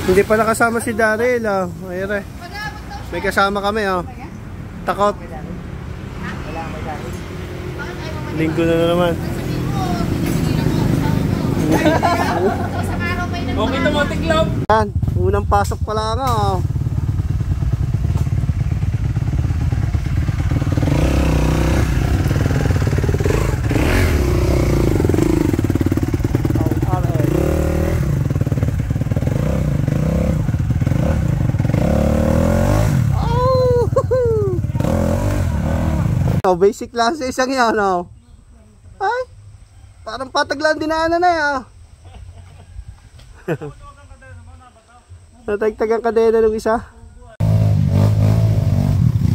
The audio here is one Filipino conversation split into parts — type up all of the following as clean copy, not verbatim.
Hindi pa nakasama si Daryl, oh. Ayun, may kasama kami, oh. Takot. Linggo na naman. Okay na mga tiklop. Yan, unang pasok pa lang, oh. Oh, basic lang sa isang yan, oh. Ay, parang pataglan dinaanan na yan. Natagtag ang kadena ng isa.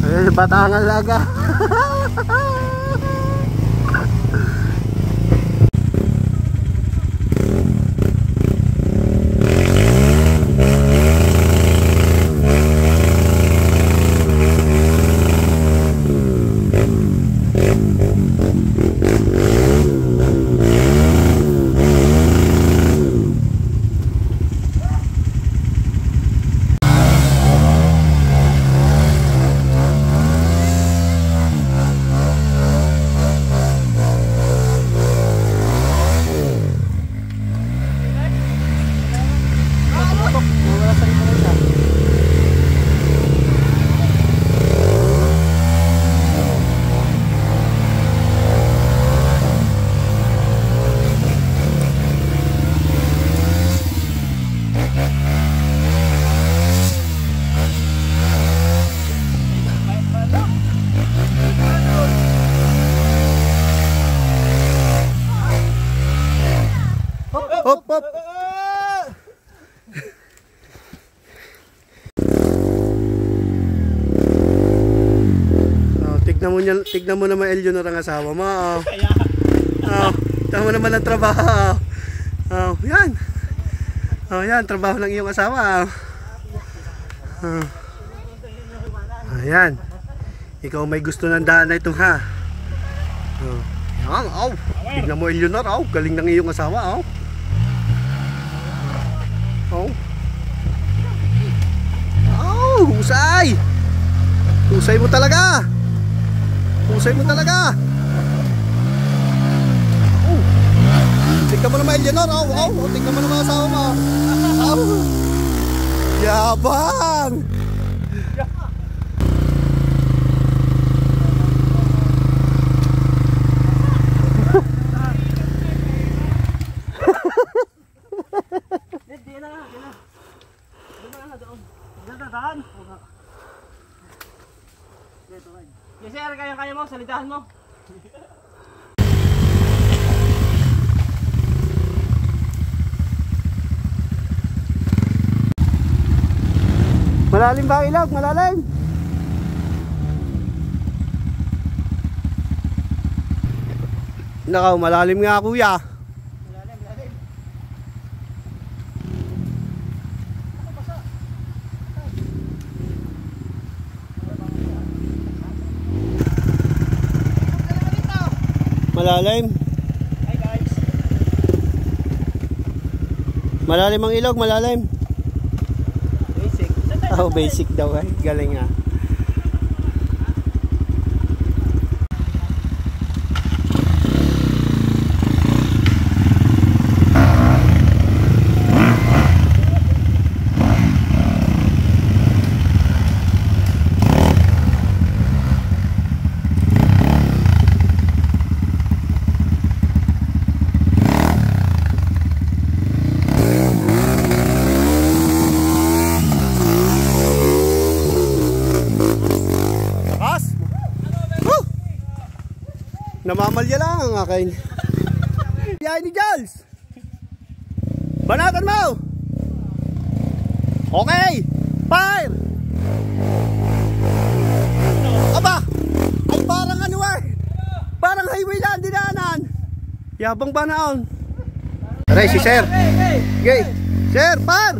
Ay, batangan laga. Hop, hop. Oh, tignan mo naman Eleanor ang asawa mo. Oh. Oh, tignan mo naman ang trabaho. Oh, yan. Oh, yan, trabaho ng iyong asawa. Oh. Ayan. Ikaw may gusto ng daan na ito, ha. Oh. Yan, oh. Tignan mo Eleanor, oh. Galing ng iyong asawa, oh. Oh. Oh, husay. Husay mo talaga. Husay mo talaga. Oh. Tingnan mo naman Eleanor, oh. Oh, tingnan mo naman asawa mo. Oh. Yabang. Yes sir, kaya mo, salitahan mo. Malalim ba ilog? Malalim? Nakaw, malalim nga kuya. Malalim. Hi guys. Malalim ang ilog, malalim. Basic. Oh, basic daw eh. Galing ah. Namamalya lang ang akin. Biyahe ni Jules. Banatan mo. Okay. Fire. Aba. Ay parang ano eh. Parang highway lang dinaanan. Yabang ba naon? Aray si Sir. Okay. Sir, par.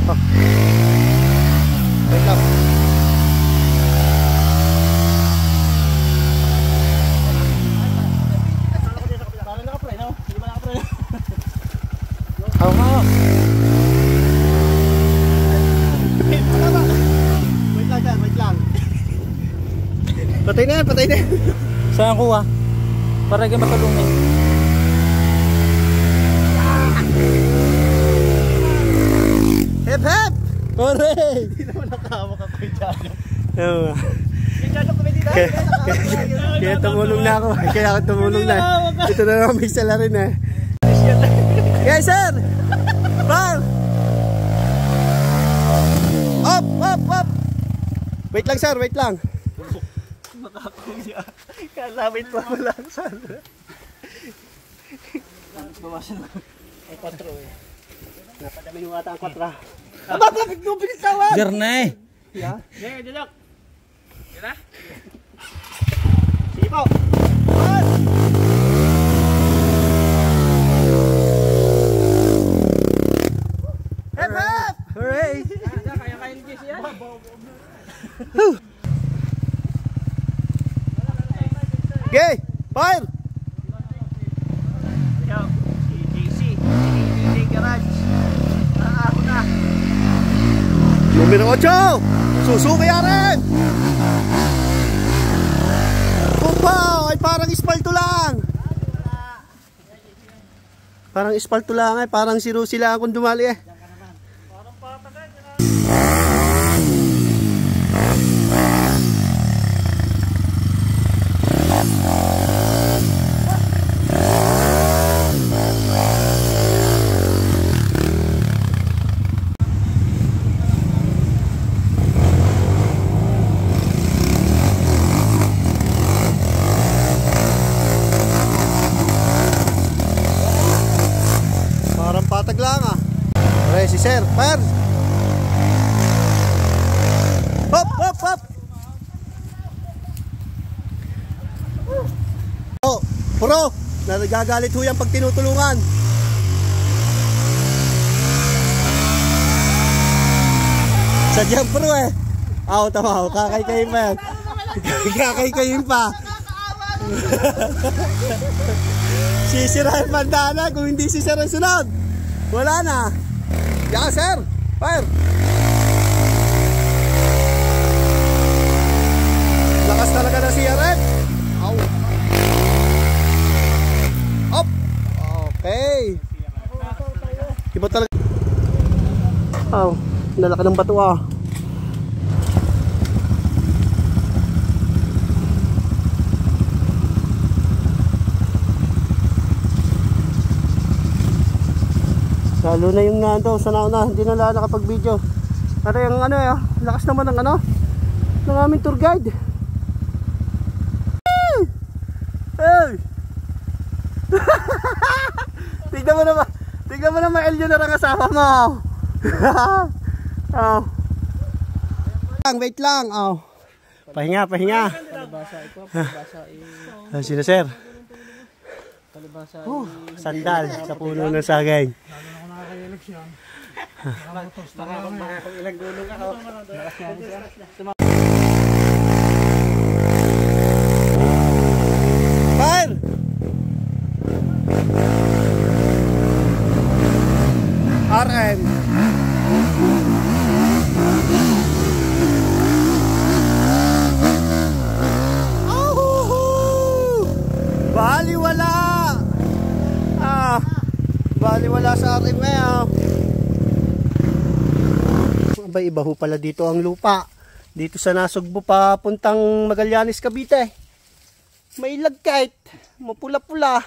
Oh. Wait lang. Ahos. Wait lang dyan, wait lang. Patay na yan, patay na yan. Saan kuha? Para kayo matulungin. Hep hep! Hooray! Hindi naman nakahawak ako yung Jano. Oo. Yung Jano kami dito. Kaya tumulong na ako. Kaya ako tumulong na. Ito na lang may sala rin eh. Yes sir! Par! Up! Up! Up! Wait lang sir, wait lang. Makakuya. Kalawit pa mo lang sir. Bawasan lang. Ay 4 eh. Napadami yung ata ang 4. Aba, bakit mo binitawan? Garnay. Yeah. Sige, Jadok. Yan na. Sige po. Hep hep! Hooray! Kaya-kaya ni Jesse yan. Okay, fire! Yo, si JC. DJ Garage. Ako na. Numero 8! Susuki rin! Kumpaw! Ay parang ispalto lang! Parang ispalto lang eh. Parang si Rusi lang kung dumali eh. Parang patag lang ah. Aray si sir, fire! Hop, hop, hop! Oh, puro! Nagagalit ho yan pag tinutulungan. Sadyang pro eh. Aw, tama. Kakay-kayin pa yan. Kakay-kayin pa. Sisirahin bandana kung hindi si sir ang sunod. Wala na. Yan sir. Fire. Lakas talaga na si RF. Aw. Up. Okay. Iba talaga. Aw. Nalaki ng bato ah. Lalo na yung nando sa nauna, hindi na lang nakapag-video. Pero yung ano eh, lakas naman ng ano ng aming tour guide. Hey! Tignan mo naman Elio na lang kasama mo. Oh. Wait lang. Oh. Pahinga. Palibasa ito. Sino sir? Palibasa. Sandal sa puno ng sagay. Ilang gulong ako. Fire! RM. Baliwala. Baliwala sa RM eh. Abay, iba ho pala dito ang lupa. Dito sa Nasugbo papuntang Magallanes, Cavite. May lagkait, mapula-pula.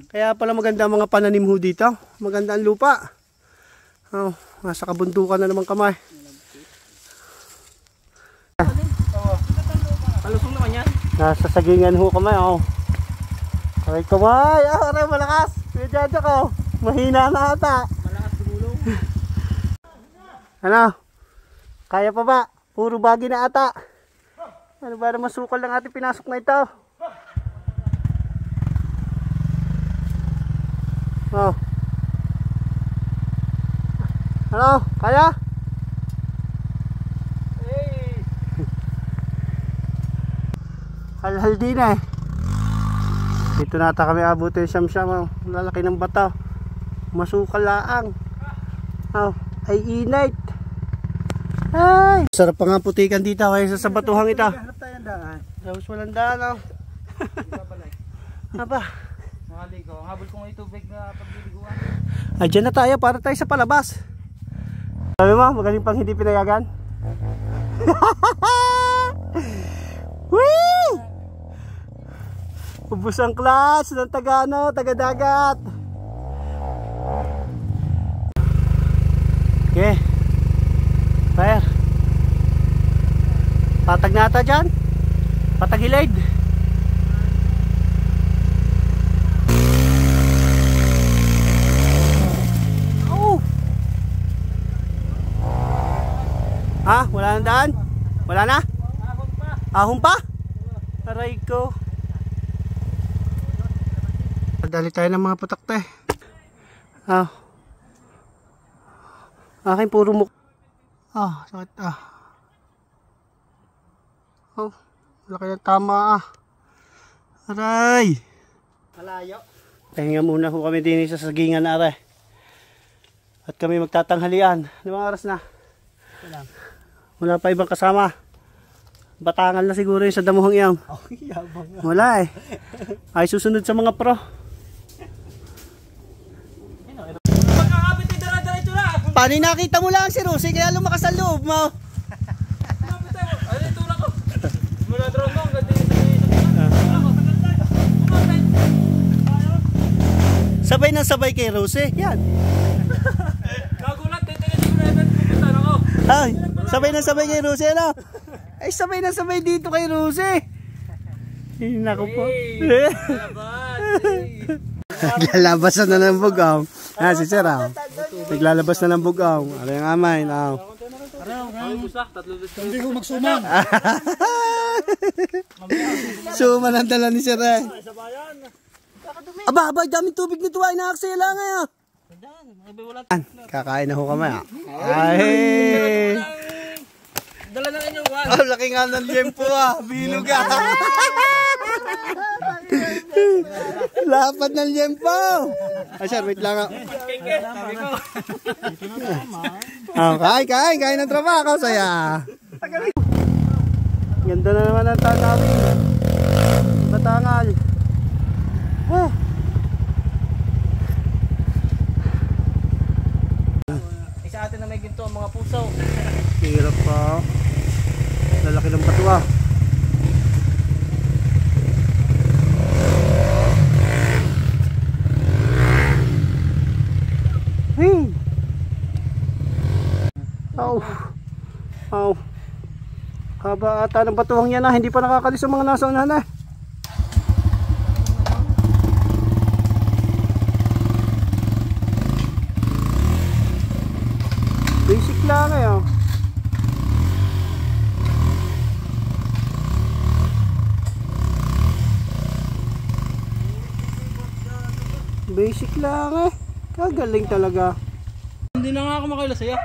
Kaya pala maganda ang mga pananim ho dito. Maganda ang lupa. Oh, nasa kabundukan na naman kamay. Palusong naman yan. Nasa sagingan ho kamay. Oh. Aray kamay. Aray malakas. Kuya Jaja ko. Mahina na ata. Malakas gulong. Ano? Kaya pa ba? Puro bagi na ata. Ano ba naman sukal ng ating pinasok na ito? Oh. Ano? Kaya? Hey! Halhal din eh. Dito nata kami abutin siyam-siyam. Lalaki ng bata. Masukal laang. Ay init. Ay, sarap pa nga putikan dito kaysa sa batuhang ito. Hanap tayo ng daan. Tapos walang daan. Aba. Maligo. Ang habol ko ng tubig na pagliliguan. Ay, dyan na tayo para tayo sa palabas. Sabi mo, magaling pang hindi pinayagan. Whee! Ubus ang class ng taga-dagat. Okay. Fire. Patag na ata dyan. Patagilid. Oh. Ha? Wala na daan? Wala na? Ahon pa? Aray ko. Dali tayo ng mga putakte. Akin puro muk. Sakit Oh, laki ng tama Aray. Malayo. Pahinga muna ho kami din sa sagingan na aray. At kami magtatanghalian. Limang oras na. Wala pa ibang kasama. Batangal na siguro yung sa damuhang iyang. Yabang nga. Wala Ay susunod sa mga pro. Pagkakapit ay dara-diretso na. Paano nakita mo lang si Rosie kaya lumakas ang loob mo? Ay, tulak ko. Mula drone mo, ganda Sabay na sabay kay Rosie. Yan. Nagulat, titingin ko na event pupunta na ako. Ay, sabay na sabay kay Rosie ano? Ay sabay na sabay dito kay Rosie. Naku po. Naglalabas na ng bugaw. Si Sir naglalabas na ng bugaw. Ano yung amay? Hindi ko magsumang. Suman ang dala ni Sir Aba, daming tubig nito ay naaksela ngayon. Kakain na ho kami Ay. Dala na inyong one. Laki nga ng liempo Bilog Lapad ng liempo. Sir, wait lang Sabi ko. Kain ng trabaho. Saya. Ganda na naman ang tanawin. Batangal. Isa atin na may ginto ang mga puso. Hirap pa. Lalaki ng bato Haba ata ng batuhang yan hindi pa nakakalis ang mga nasa unahan Basic lang Basic lang Kagaling talaga. Hindi na nga ako makailasaya.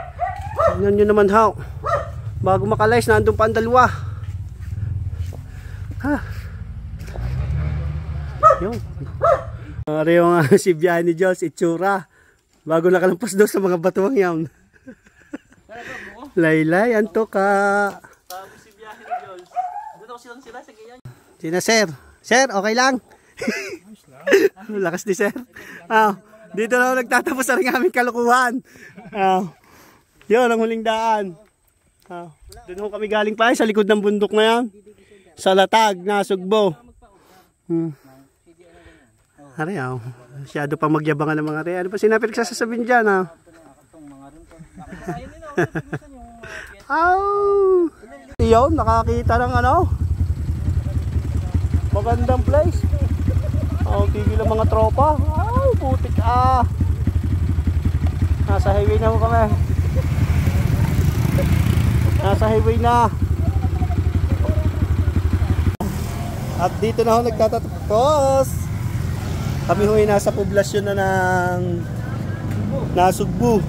Tignan nyo naman bago makalays nandun pa ang dalawa. Yun. Yung si Biani Diyos itsura bago nakalampas daw sa mga batuang yan. Laylay anto ka. Sabi si Biani Diyos. Dito ko silang sila sa ganyan. Sina Sir? Sir, okay lang? Lakas ni Sir. Dito na ako nagtatapos ang aming kalukuhan. Yun ang huling daan. Doon kami galing pa sa likod ng bundok na yan. Sa Latag, Nasugbo. Ari masyado pa magyabangan ng mga re. Ano pa sinapit sasabihin dyan Yun, nakakita ng magandang place. Tigil ang mga tropa. Putik Nasa highway na ho kami. Nasa highway na. At dito na ho nagtatapos. Kami ho ay nasa poblasyon na ng Nasugbu.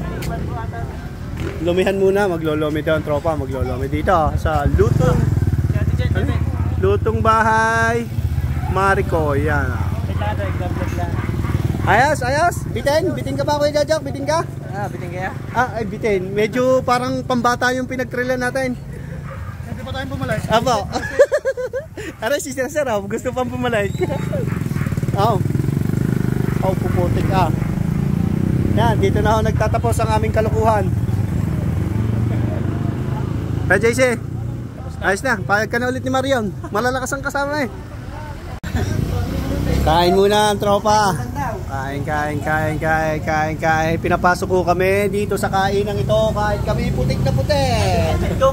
Lumihan muna, maglolomi daw ang tropa, maglolomi dito sa Lutong Bahay Marico, yan. Ayos, ayos. Bitin ka ba Kuya Jajak? Bitin ka? Bitin kaya? Ay bitin. Medyo parang pambata yung pinagtrilan natin. Hindi pa tayong pumalay. Apo. Aray si Sir Sir, gusto pang pumalay. Puputik ah. Yan, dito na ako nagtatapos ang aming kalukuhan. Kaya JC, ayos na, payag ka na ulit ni Marion. Malalakas ang kasama eh. Kain muna ang tropa. Kain. Pinapasok ko kami dito sa kainang ito. Kahit kami putik na putik. Ito.